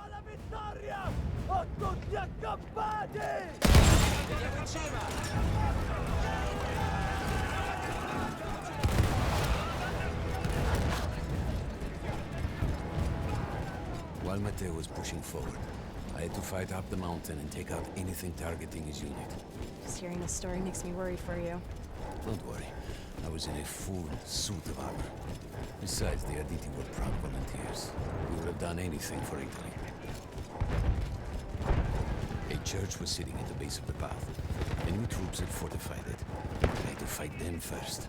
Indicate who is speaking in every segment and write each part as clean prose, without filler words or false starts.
Speaker 1: Alla vittoria! O tutti accampati!
Speaker 2: Vediamo in cima!
Speaker 3: While Matteo was pushing forward, I had to fight up the mountain and take out anything targeting his unit.
Speaker 4: Just hearing this story makes me worry for you.
Speaker 3: Don't worry, I was in a full suit of armor. Besides, the Aditi were proud volunteers. We would have done anything for Italy. A church was sitting at the base of the path. Enemy troops had fortified it. I had to fight them first.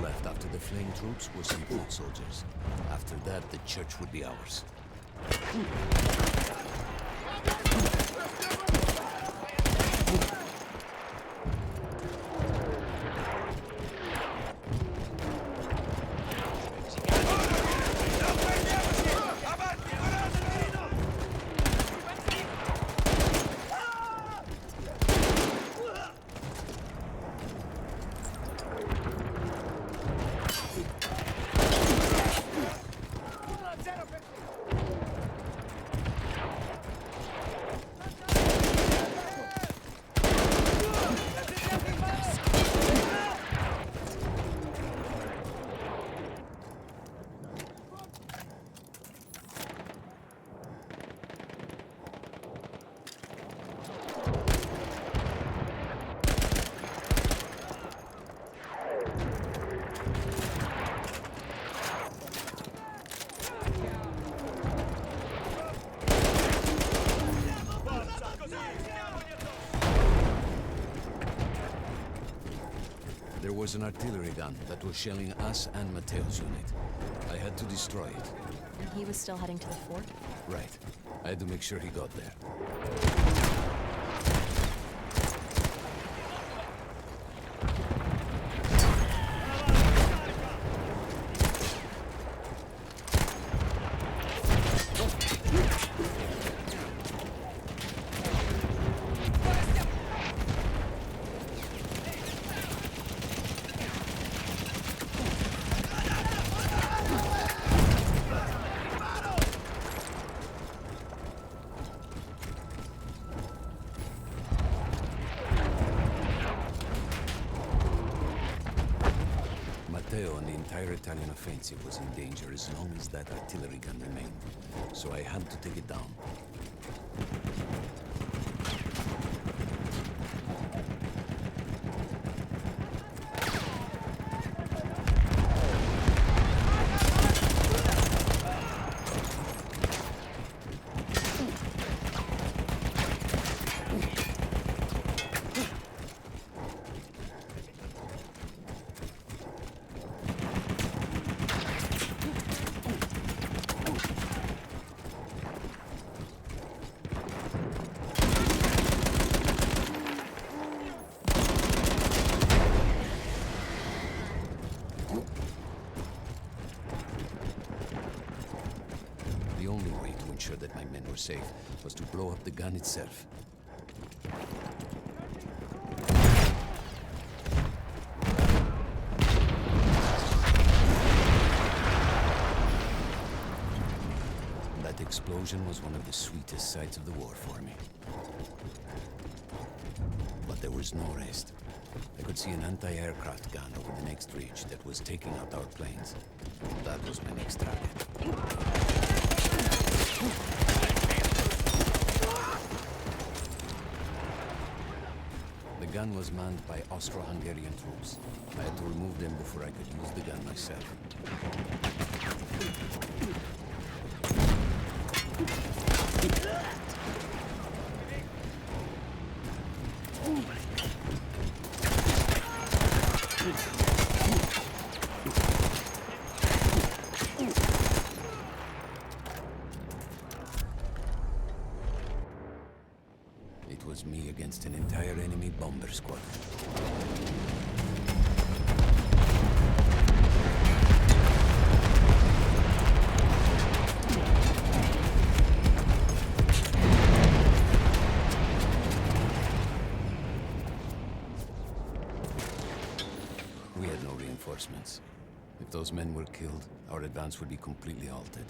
Speaker 3: Left after the fleeing troops were some foot soldiers. After that, the church would be ours. There was an artillery gun that was shelling us and Matteo's unit. I had to destroy it.
Speaker 4: And he was still heading to the fort?
Speaker 3: Right. I had to make sure he got there. Matteo and the entire Italian offensive was in danger as long as that artillery gun remained. So I had to take it down. The only way to ensure that my men were safe was to blow up the gun itself. That explosion was one of the sweetest sights of the war for me. But there was no rest. I could see an anti-aircraft gun over the next ridge that was taking out our planes. That was my next target. The gun was manned by Austro-Hungarian troops. I had to remove them before I could use the gun myself. was me against an entire enemy bomber squad. We had no reinforcements. If those men were killed, our advance would be completely halted,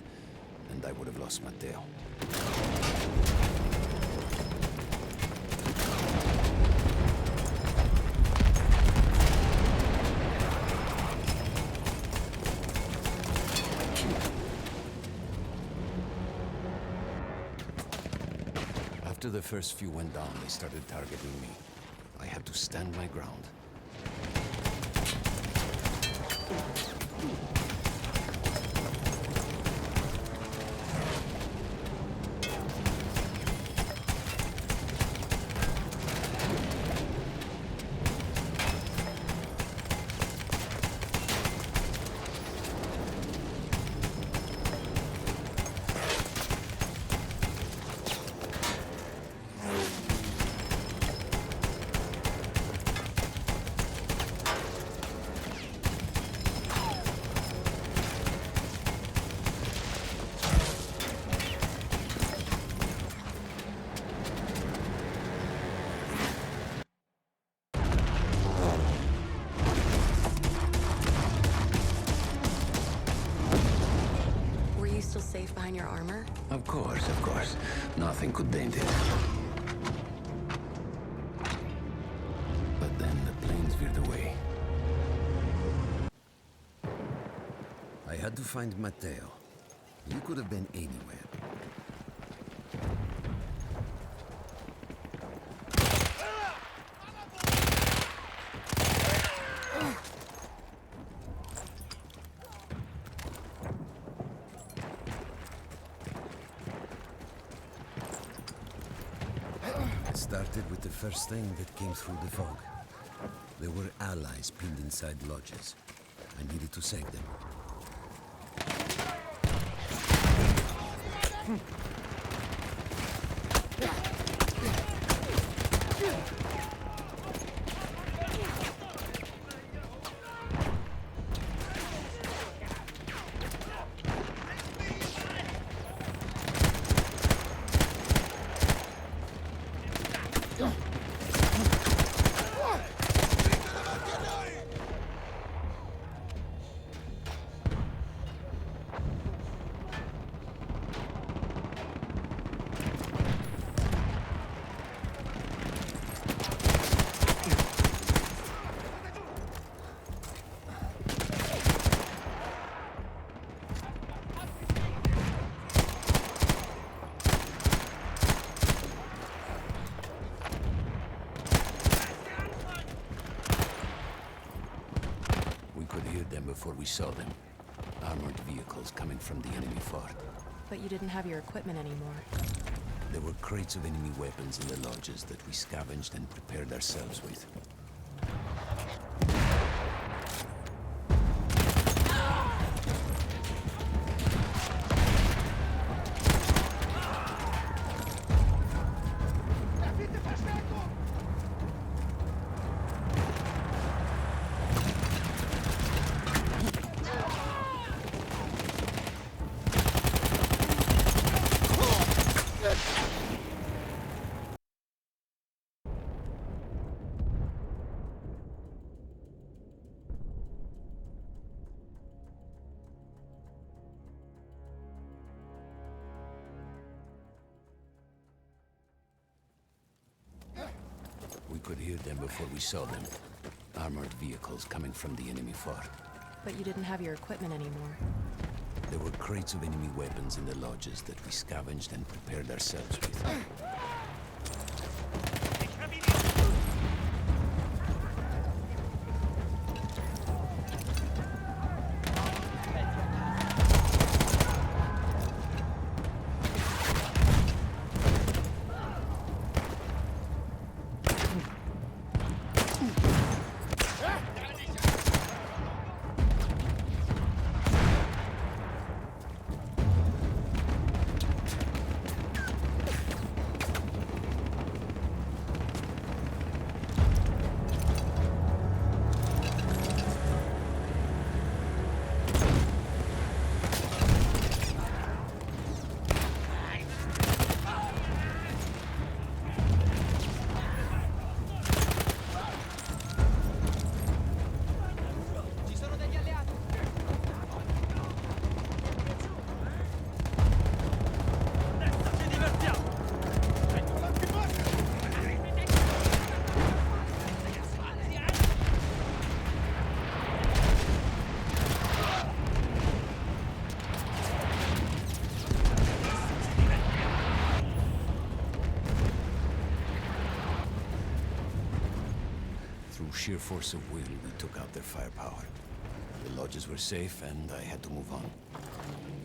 Speaker 3: and I would have lost Matteo. After the first few went down, they started targeting me. I had to stand my ground.
Speaker 5: Safe behind your armor?
Speaker 3: Of course, of course. Nothing could dent it. But then the planes veered away. I had to find Matteo. He could have been anywhere. Started with the first thing that came through the fog. There were allies pinned inside lodges. I needed to save them. Before we saw them. Armored vehicles coming from the enemy fort.
Speaker 4: But you didn't have your equipment anymore.
Speaker 3: There were crates of enemy weapons in the lodges that we scavenged and prepared ourselves with. We could hear them before we saw them. Armored vehicles coming from the enemy fort.
Speaker 4: But you didn't have your equipment anymore.
Speaker 3: There were crates of enemy weapons in the lodges that we scavenged and prepared ourselves with. Through sheer force of will, we took out their firepower. The lodges were safe, and I had to move on.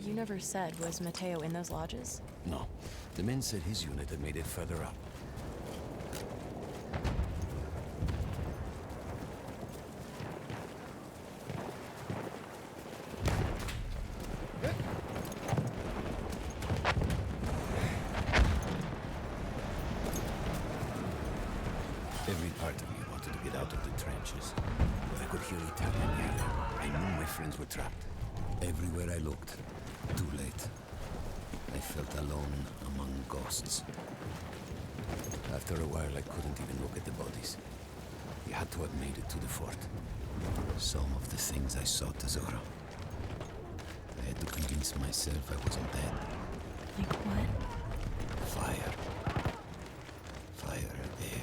Speaker 4: You never said, was Mateo in those lodges?
Speaker 3: No, the men said his unit had made it further up. Every part of me wanted to get out of the trenches. But I could hear Italian yelling. I knew my friends were trapped. Everywhere I looked, too late. I felt alone among ghosts. After a while, I couldn't even look at the bodies. We had to have made it to the fort. Some of the things I saw, Tesoro. I had to convince myself I wasn't dead.
Speaker 4: Like what?
Speaker 3: Fire. Fire everywhere.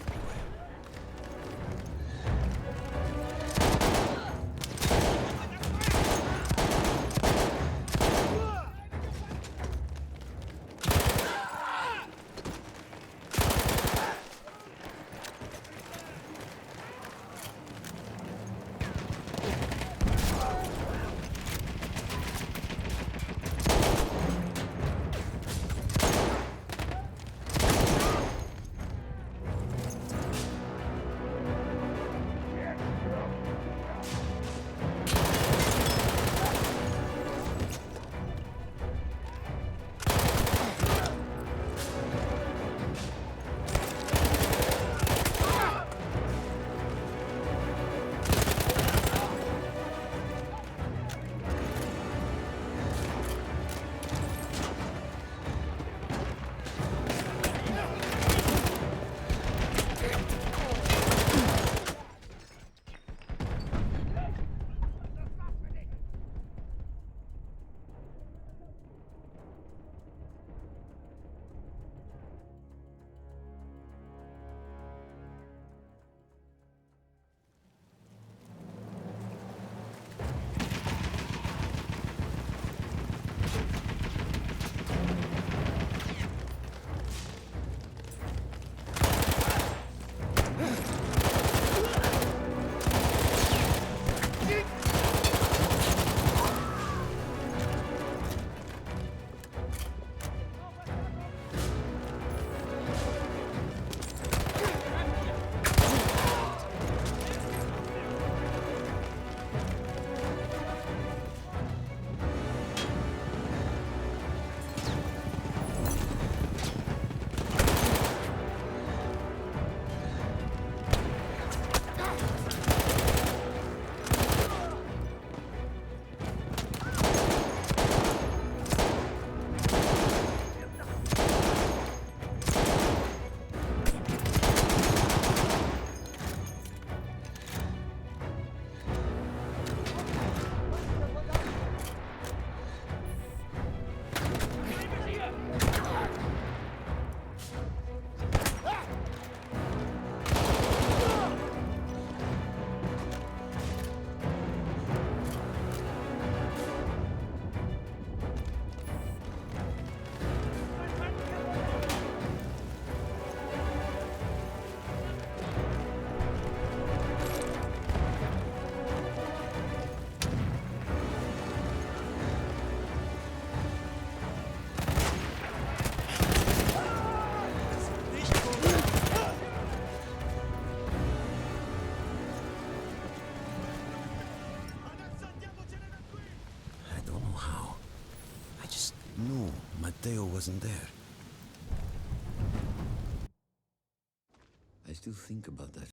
Speaker 3: Mateo wasn't there. I still think about that.